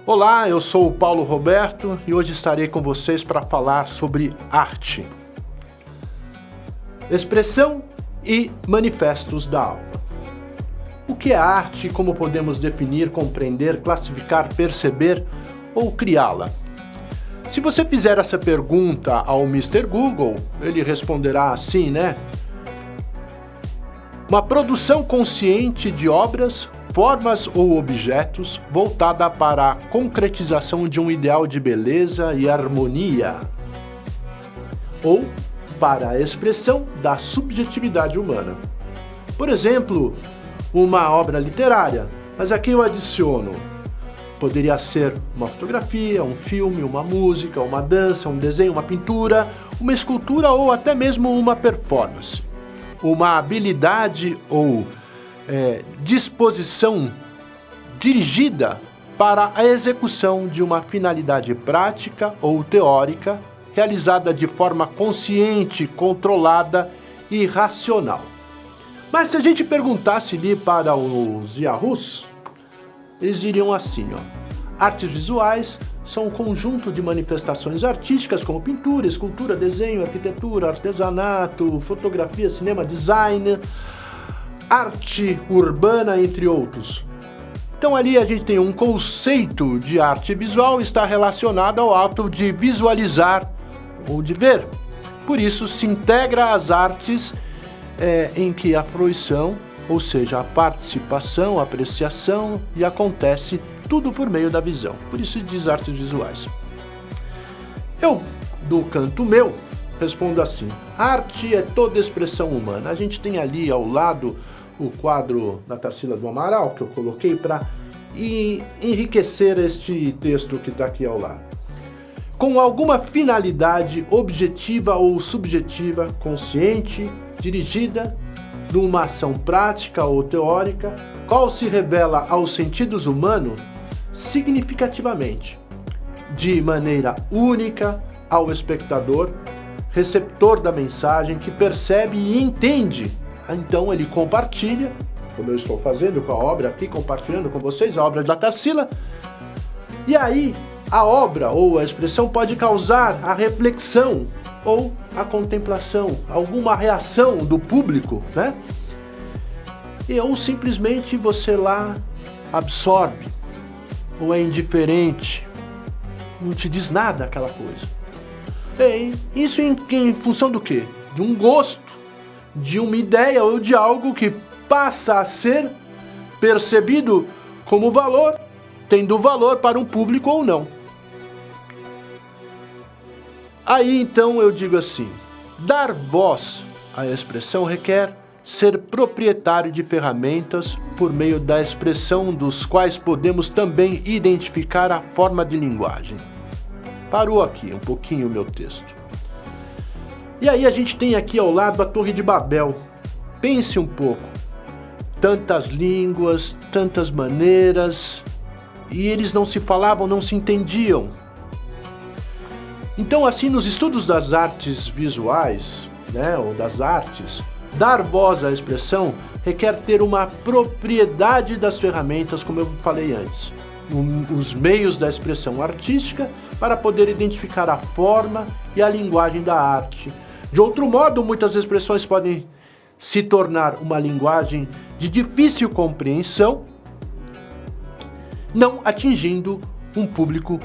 Olá, eu sou o Paulo Roberto e hoje estarei com vocês para falar sobre arte, expressão e manifestos da alma. O que é arte e como podemos definir, compreender, classificar, perceber ou criá-la? Se você fizer essa pergunta ao Mr. Google, ele responderá assim, né? Uma produção consciente de obras, formas ou objetos voltada para a concretização de um ideal de beleza e harmonia, ou para a expressão da subjetividade humana. Por exemplo, uma obra literária, mas aqui eu adiciono. Poderia ser uma fotografia, um filme, uma música, uma dança, um desenho, uma pintura, uma escultura ou até mesmo uma performance. Uma habilidade ou disposição dirigida para a execução de uma finalidade prática ou teórica, realizada de forma consciente, controlada e racional. Mas se a gente perguntasse ali para os yahoos, eles diriam assim, ó: artes visuais são um conjunto de manifestações artísticas como pintura, escultura, desenho, arquitetura, artesanato, fotografia, cinema, design, arte urbana, entre outros. Então ali a gente tem um conceito de arte visual está relacionado ao ato de visualizar ou de ver. Por isso se integra às artes em que a fruição, ou seja, a participação, a apreciação, e acontece tudo por meio da visão. Por isso se diz artes visuais. Eu, do canto meu, respondo assim: arte é toda expressão humana. A gente tem ali ao lado o quadro da Tarsila do Amaral, que eu coloquei para enriquecer este texto que está aqui ao lado. Com alguma finalidade objetiva ou subjetiva, consciente, dirigida, numa ação prática ou teórica, qual se revela aos sentidos humanos significativamente, de maneira única ao espectador, receptor da mensagem, que percebe e entende. Então ele compartilha, como eu estou fazendo com a obra aqui, compartilhando com vocês a obra da Tarsila, e aí a obra ou a expressão pode causar a reflexão ou a contemplação, alguma reação do público, né? Ou simplesmente você lá absorve, ou é indiferente, não te diz nada aquela coisa. Isso em função do quê? De um gosto, de uma ideia ou de algo que passa a ser percebido como valor, tendo valor para um público ou não. Aí então eu digo assim: dar voz à expressão requer ser proprietário de ferramentas por meio da expressão dos quais podemos também identificar a forma de linguagem. Parou aqui um pouquinho o meu texto. E aí a gente tem aqui ao lado a Torre de Babel. Pense um pouco. Tantas línguas, tantas maneiras, e eles não se falavam, não se entendiam. Então, assim, nos estudos das artes visuais, né, ou das artes, dar voz à expressão requer ter uma propriedade das ferramentas, como eu falei antes, os meios da expressão artística para poder identificar a forma e a linguagem da arte. De outro modo, muitas expressões podem se tornar uma linguagem de difícil compreensão, não atingindo um público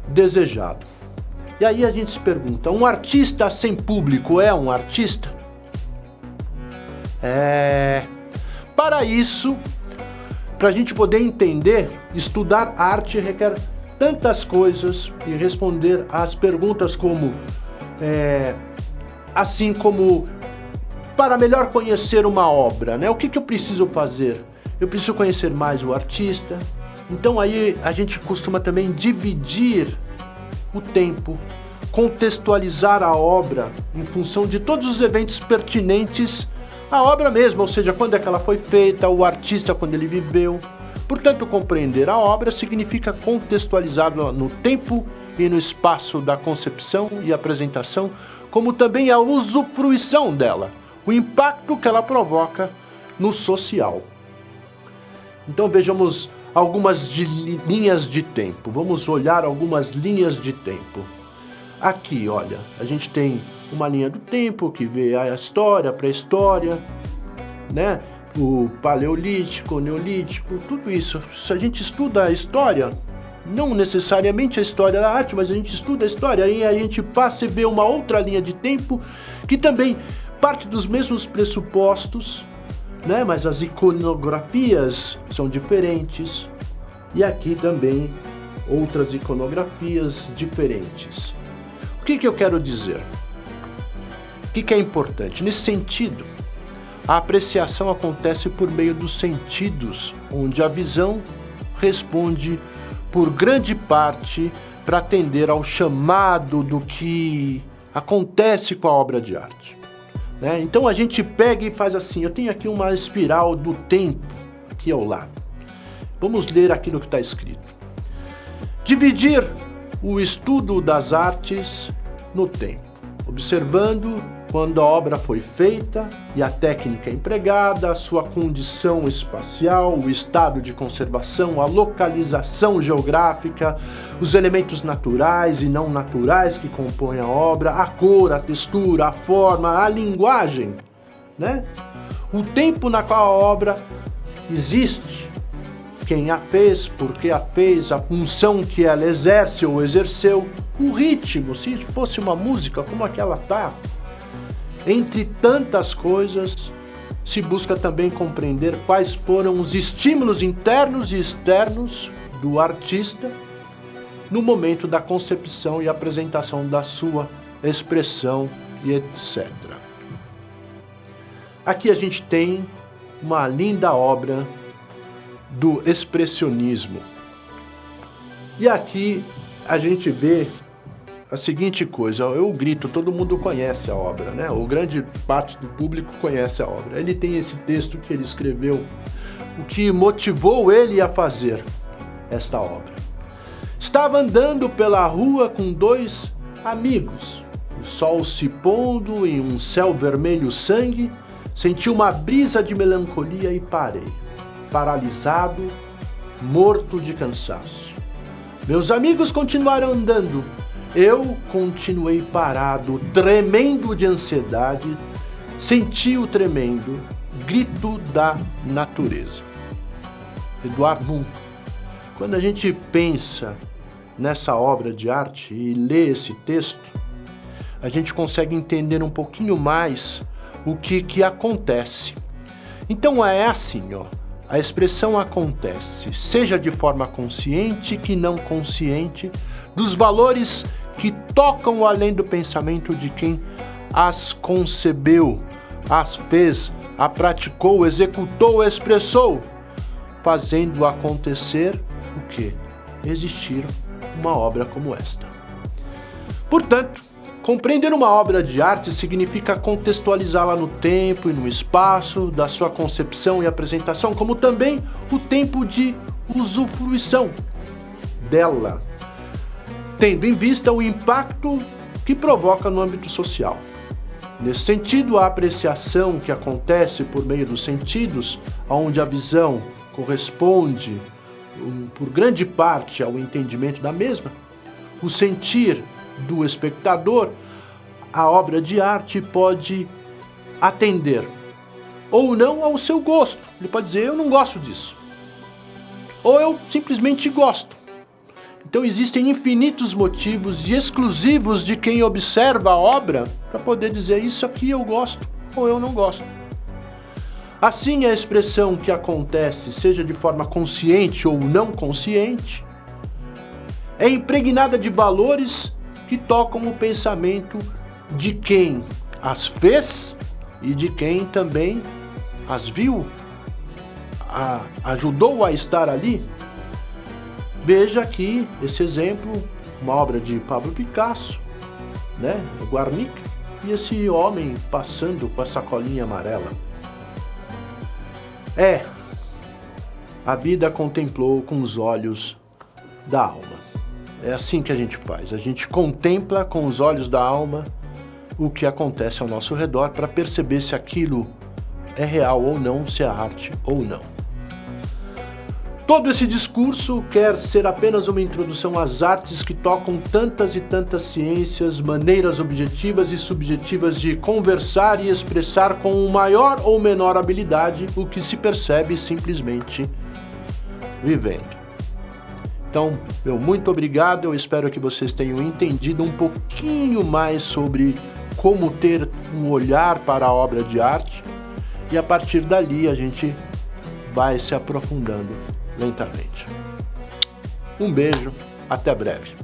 desejado. E aí a gente se pergunta: um artista sem público é um artista? Para isso, para a gente poder entender, estudar arte requer tantas coisas e responder às perguntas como, assim como, para melhor conhecer uma obra, né? O que eu preciso fazer? Eu preciso conhecer mais o artista. Então aí a gente costuma também dividir o tempo, contextualizar a obra em função de todos os eventos pertinentes à obra mesmo, ou seja, quando é que ela foi feita, o artista quando ele viveu. Portanto, compreender a obra significa contextualizar no tempo e no espaço da concepção e apresentação, como também a usufruição dela, o impacto que ela provoca no social. Então vejamos algumas linhas de tempo. Vamos olhar algumas linhas de tempo. Aqui, olha, a gente tem uma linha do tempo que vê a história, a pré-história, né? O paleolítico, o neolítico, tudo isso. Se a gente estuda a história, não necessariamente a história da arte, mas a gente estuda a história, aí a gente passa e vê uma outra linha de tempo que também parte dos mesmos pressupostos, né? Mas as iconografias são diferentes. E aqui também outras iconografias diferentes. O que eu quero dizer? O que é importante? Nesse sentido, a apreciação acontece por meio dos sentidos, onde a visão responde por grande parte para atender ao chamado do que acontece com a obra de arte, né? Então a gente pega e faz assim, eu tenho aqui uma espiral do tempo aqui ao lado. Vamos ler aquilo que está escrito. Dividir o estudo das artes no tempo, observando quando a obra foi feita e a técnica empregada, a sua condição espacial, o estado de conservação, a localização geográfica, os elementos naturais e não naturais que compõem a obra, a cor, a textura, a forma, a linguagem, né? O tempo na qual a obra existe, quem a fez, por que a fez, a função que ela exerce ou exerceu, o ritmo, se fosse uma música, como aquela tá. Entre tantas coisas, se busca também compreender quais foram os estímulos internos e externos do artista no momento da concepção e apresentação da sua expressão e etc. Aqui a gente tem uma linda obra do expressionismo. E aqui a gente vê a seguinte coisa, eu grito, todo mundo conhece a obra, né? Ou grande parte do público conhece a obra. Ele tem esse texto que ele escreveu, o que motivou ele a fazer esta obra. Estava andando pela rua com dois amigos. O sol se pondo em um céu vermelho sangue, senti uma brisa de melancolia e parei, paralisado, morto de cansaço. Meus amigos continuaram andando. Eu continuei parado, tremendo de ansiedade, senti o tremendo grito da natureza. Edvard Munch. Quando a gente pensa nessa obra de arte e lê esse texto, a gente consegue entender um pouquinho mais o que acontece. Então é assim, ó. A expressão acontece, seja de forma consciente que não consciente, dos valores que tocam além do pensamento de quem as concebeu, as fez, a praticou, executou, expressou, fazendo acontecer o quê? Existir uma obra como esta. Portanto, compreender uma obra de arte significa contextualizá-la no tempo e no espaço da sua concepção e apresentação, como também o tempo de usufruição dela, tendo em vista o impacto que provoca no âmbito social. Nesse sentido, a apreciação que acontece por meio dos sentidos, onde a visão corresponde por grande parte ao entendimento da mesma, o sentir do espectador, a obra de arte pode atender ou não ao seu gosto. Ele pode dizer, eu não gosto disso. Ou eu simplesmente gosto. Então existem infinitos motivos e exclusivos de quem observa a obra para poder dizer isso aqui eu gosto ou eu não gosto. Assim, a expressão que acontece, seja de forma consciente ou não consciente, é impregnada de valores que tocam o pensamento de quem as fez e de quem também as viu, ajudou a estar ali. Veja aqui esse exemplo, uma obra de Pablo Picasso, né, o Guernica, e esse homem passando com a sacolinha amarela. A vida contemplou com os olhos da alma. É assim que a gente faz, a gente contempla com os olhos da alma o que acontece ao nosso redor para perceber se aquilo é real ou não, se é arte ou não. Todo esse discurso quer ser apenas uma introdução às artes que tocam tantas e tantas ciências, maneiras objetivas e subjetivas de conversar e expressar com maior ou menor habilidade o que se percebe simplesmente vivendo. Então, meu muito obrigado, eu espero que vocês tenham entendido um pouquinho mais sobre como ter um olhar para a obra de arte e a partir dali a gente vai se aprofundando lentamente. Um beijo, até breve.